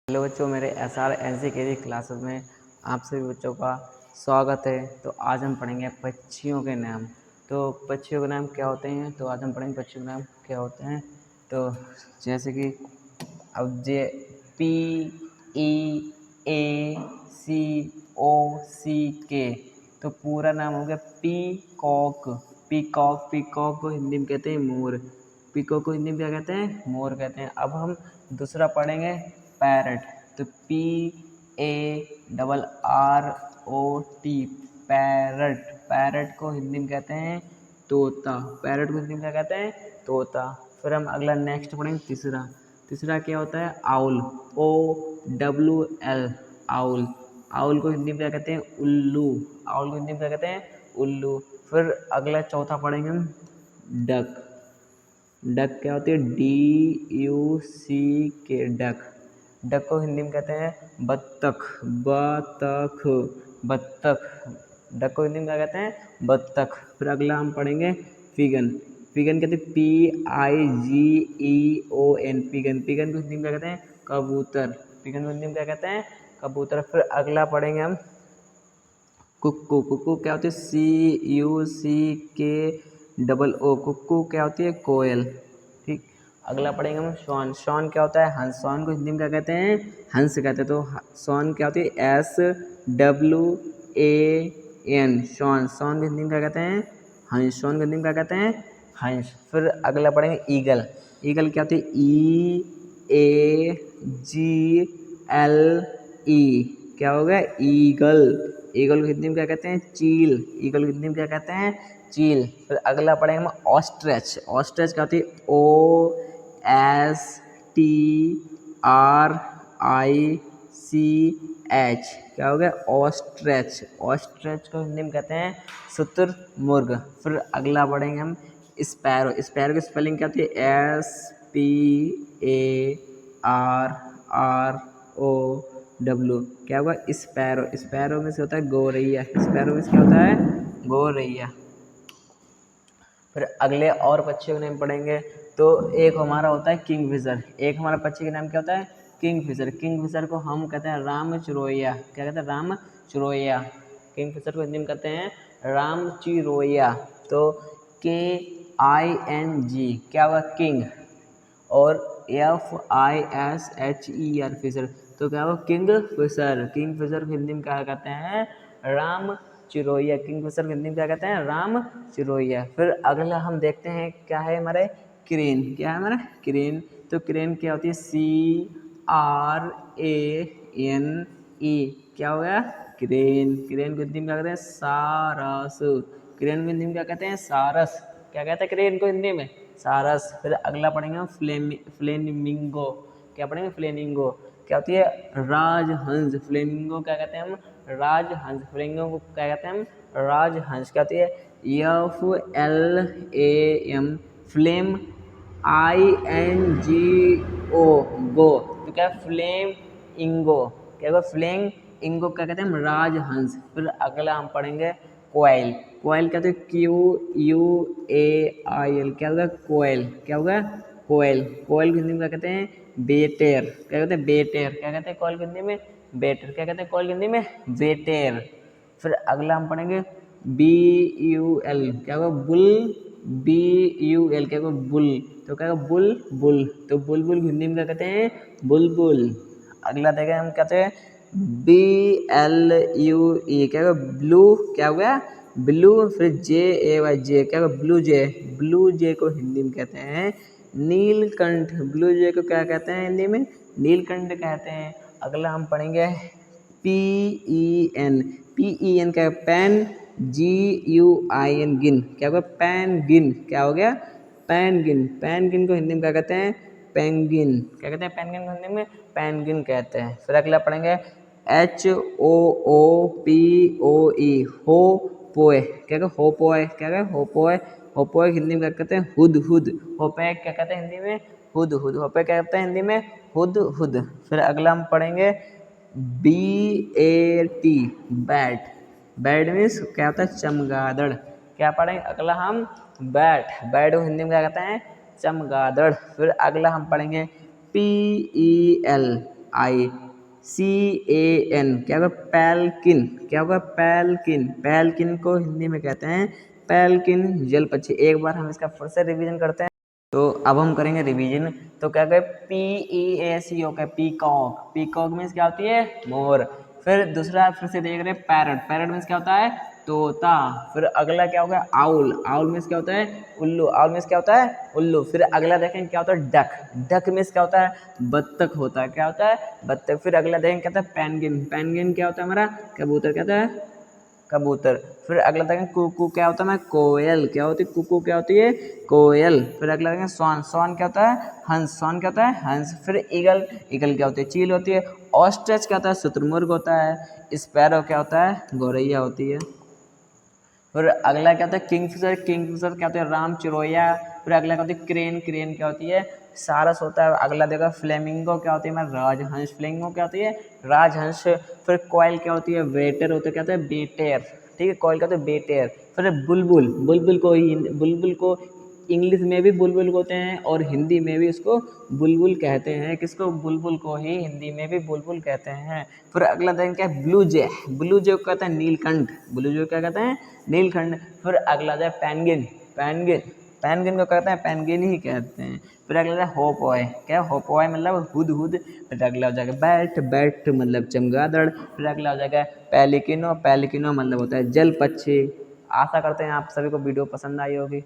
Hello बच्चों, मेरे SR NC के क्लासेस में आप सभी बच्चों का स्वागत है। तो आज हम पढ़ेंगे पक्षियों के नाम। तो पक्षियों के नाम क्या होते हैं, तो आज हम पढ़ेंगे पक्षियों के नाम क्या होते हैं। तो जैसे कि अब जे PEACOCK, तो पूरा नाम हो गया पीकॉक। पीकॉक को हिंदी में कहते हैं मोर। पीकॉक को हिंदी में क्या कहते हैं, मोर कहते हैं। अब हम दूसरा पढ़ेंगे पैरट। तो PARROT, पैरट। पैरट को हिंदी में कहते हैं तोता। पैरट को हिंदी में क्या कहते हैं, तोता। फिर हम अगला नेक्स्ट पढ़ेंगे तीसरा क्या होता है, आउल। OWL, owl. आउल को हिंदी में क्या कहते हैं, उल्लू। आउल को हिंदी में क्या कहते हैं, उल्लू। फिर अगला चौथा पढ़ेंगे हम डक। डक क्या होती है, DUCK, डक। डक को हिंदी में कहते हैं बत्तख। बत्तख। डक को हिंदी में क्या कहते हैं, बत्तख। फिर अगला हम पढ़ेंगे पिगन। पिगन कहते हैं PIGEON, पिगन। पिगन को हिंदी में क्या कहते हैं, कबूतर। पिगन को हिंदी में क्या कहते हैं, कबूतर। फिर अगला पढ़ेंगे हम कुक्कू। कुक्कू क्या होती है, CUCKOO, कुक्कू क्या होती है, कोयल। ठीक। अगला पढ़ेंगे हम श्वान। श्वान क्या होता है, हंस। श्वान को हिंदी में क्या कहते हैं, हंस कहते हैं। तो श्वान क्या होती है, SWAN, श्वान। श्वान को हिंदी में क्या कहते हैं, हंस। श्वान को हिंदी में क्या कहते हैं, हंस। फिर अगला पढ़ेंगे ईगल। ईगल क्या होती है, EAGLE, क्या हो गया, ईगल। ईगल को हिंदी में क्या कहते हैं, चील। ईगल को हिंदी में क्या कहते हैं, चील। फिर अगला पढ़ेंगे हम ऑस्ट्रिच। ऑस्ट्रिच क्या होती है, OSTRICH, क्या हो गया, ऑस्ट्रिच। ऑस्ट्रिच को हिंदी में कहते हैं शुतुरमुर्ग। फिर अगला पढ़ेंगे हम स्पैरो। स्पैरो की स्पेलिंग क्या होती है, SPARROW, क्या होगा, स्पैरो। स्पैरो में से होता है गौरैया। स्पैरो में से क्या होता है, गौरैया। फिर अगले और पक्षियों के नाम पढ़ेंगे। तो एक हमारा होता है किंगफिशर। एक हमारा पक्षी का नाम क्या होता है, किंगफिशर। किंगफिशर को हम कहते हैं रामचिरैया। क्या कहते हैं, रामचिरैया। किंगफिशर को हिंदी में कहते हैं रामचिरैया। तो KING, क्या हुआ, किंग। और FISHER, फिशर। तो क्या हुआ, किंग फिशर। किंग फिशर को हिंदी में क्या कहते हैं, राम चिरैया। किंग फिशर को हिंदी में क्या कहते हैं, राम चिरैया। फिर अगला हम देखते हैं क्या है हमारे क्रेन। क्या है हमारा क्रेन। तो क्रेन क्या होती है, CRANE, क्या हो गया, क्रेन। क्रेन को हिंदी में क्या कहते हैं, सारस। क्रेन को हिंदी में क्या कहते हैं, सारस। क्या कहते हैं क्रेन को हिंदी में, सारस। फिर अगला पढ़ेंगे हम फ्लेमिंगो। क्या पढ़ेंगे, फ्लेमिंगो। क्या होती है, राजहंस। फ्लेमिंगो क्या कहते हैं हम, राजहंस। फ्लेमिंगो को क्या कहते हैं हम, राजहंस। क्या होती है, FLAM, फ्लेम। INGO, गो। तो क्या, फ्लेम इंगो। क्या होगा, फ्लेम इंगो। क्या कहते हैं हम, राजहंस। फिर अगला हम पढ़ेंगे कोयल। कोयल कहते हैं QUAIL, क्या होगा, कोयल। क्या होगा, कोयल। कोयल को हिंदी में क्या कहते हैं, बेटेर। क्या कहते हैं, बेटेर। क्या कहते हैं कोयल को हिंदी में, बेटेर। क्या कहते हैं कोयल को हिंदी में, बेटेर। फिर अगला हम पढ़ेंगे BUL, क्या होगा, बुल। BUL, क्या होगा, बुल। तो क्या होगा, बुल। तो बुलबुल हिंदी में क्या कहते हैं, बुलबुल। अगला देखें हम कहते हैं BLUE, क्या होगा, ब्लू। क्या हो गया, ब्लू। फिर JAY, जे, क्या होगा, ब्लू जे। ब्लू जे को हिंदी में कहते हैं नीलकंठ। ब्लू जे को क्या कहते हैं हिंदी में, नीलकंठ कहते हैं। अगला हम पढ़ेंगे PEN। PEN क्या है, पेन। GUIN, गिन। क्या होगा, पेनगिन। क्या हो गया, पेनगिन। पेनगिन को हिंदी में क्या कहते हैं, पेंगिन। क्या कहते हैं, पेंगिन को हिंदी में, पेंगिन कहते हैं। फिर अगला पढ़ेंगे HOOPOE, हो पोए। क्या कहते हैं, हो पोए। क्या कहते हैं, हो पोए। हो पोए हिंदी में क्या कहते हैं, हुद। होपे क्या कहते हैं हिंदी में, हुद। होपे क्या कहते हैं हिंदी में, हुद। फिर अगला हम पढ़ेंगे BAT, बैट। बैट मीन्स क्या होता है, चमगादड़। क्या पढ़ेंगे अगला हम, बैट। बैट को हिंदी में क्या कहते हैं, चमगादड़। फिर अगला हम पढ़ेंगे PEL, PELCAN, क्या होगा पैल्किन, क्या होगा पैल्किन, पैल्किन को हिंदी में कहते हैं पैल्किन जल पक्षी। एक बार हम इसका फिर से रिवीजन करते हैं। तो अब हम करेंगे रिवीजन। तो क्या कहे PEACO का पीकॉक, पीकॉक मीन्स क्या होती है मोर। फिर दूसरा फिर से देख रहे हैं पैरट, पैरट मीन्स क्या होता है तोता। फिर अगला क्या होगा आउल, आउल मीन्स क्या होता है उल्लू, आउल मीन्स क्या होता है उल्लू। फिर अगला देखें क्या होता है डक, डक मीन्स क्या होता है बत्तख होता है, क्या होता है बत्तख। फिर अगला देखें क्या होता है पेंगिन, पेंगिन क्या होता है हमारा कबूतर, क्या होता है कबूतर। फिर अगला देखें कुकू क्या होता है मैं कोयल, क्या होती है कुकू क्या होती है कोयल। फिर अगला देखें स्वान, स्वान क्या होता है हंस, स्वान क्या होता है हंस। फिर ईगल, ईगल क्या होती है चील होती है। ऑस्ट्रिच क्या होता है शुतुरमुर्ग होता है। स्पैरो क्या होता है गौरैया होती है। फिर अगला क्या होता है किंगफिशर, किंगफिशर क्या होता है राम चिड़ैया। फिर अगला क्या होती है क्रेन, क्रेन क्या होती है सारस होता है। अगला देखो फ्लेमिंगो क्या होती है हमारा राजहंस, फ्लेमिंगो क्या होती है राजहंस। फिर कोयल क्या होती है वेटर होता है, क्या होता है बेटेर, ठीक है कोयल क्या होता है बेटेर। फिर बुलबुल, बुलबुल को बुलबुल को इंग्लिश में भी बुलबुल होते हैं और हिंदी में भी इसको बुलबुल कहते हैं। किसको बुलबुल को ही हिंदी में भी बुलबुल कहते हैं। फिर अगला देखें क्या है ब्लू जे, ब्लू जे को कहते हैं नीलकंठ, ब्लू जे क्या कहते हैं नीलकंठ। फिर अगला जाए पेंगिन, पेंगिन, पेंगिन को कहते हैं पेंगिन ही कहते हैं। फिर अगला जाए होपॉय, क्या होपॉय मतलब हुद हुद। फिर अगला हो जाएगा बैट, बैट मतलब चमगादड़। फिर अगला हो जाएगा पेलिकिनो, पेलिकिनो मतलब होता है जल पक्षी। आशा करते हैं आप सभी को वीडियो पसंद आई होगी।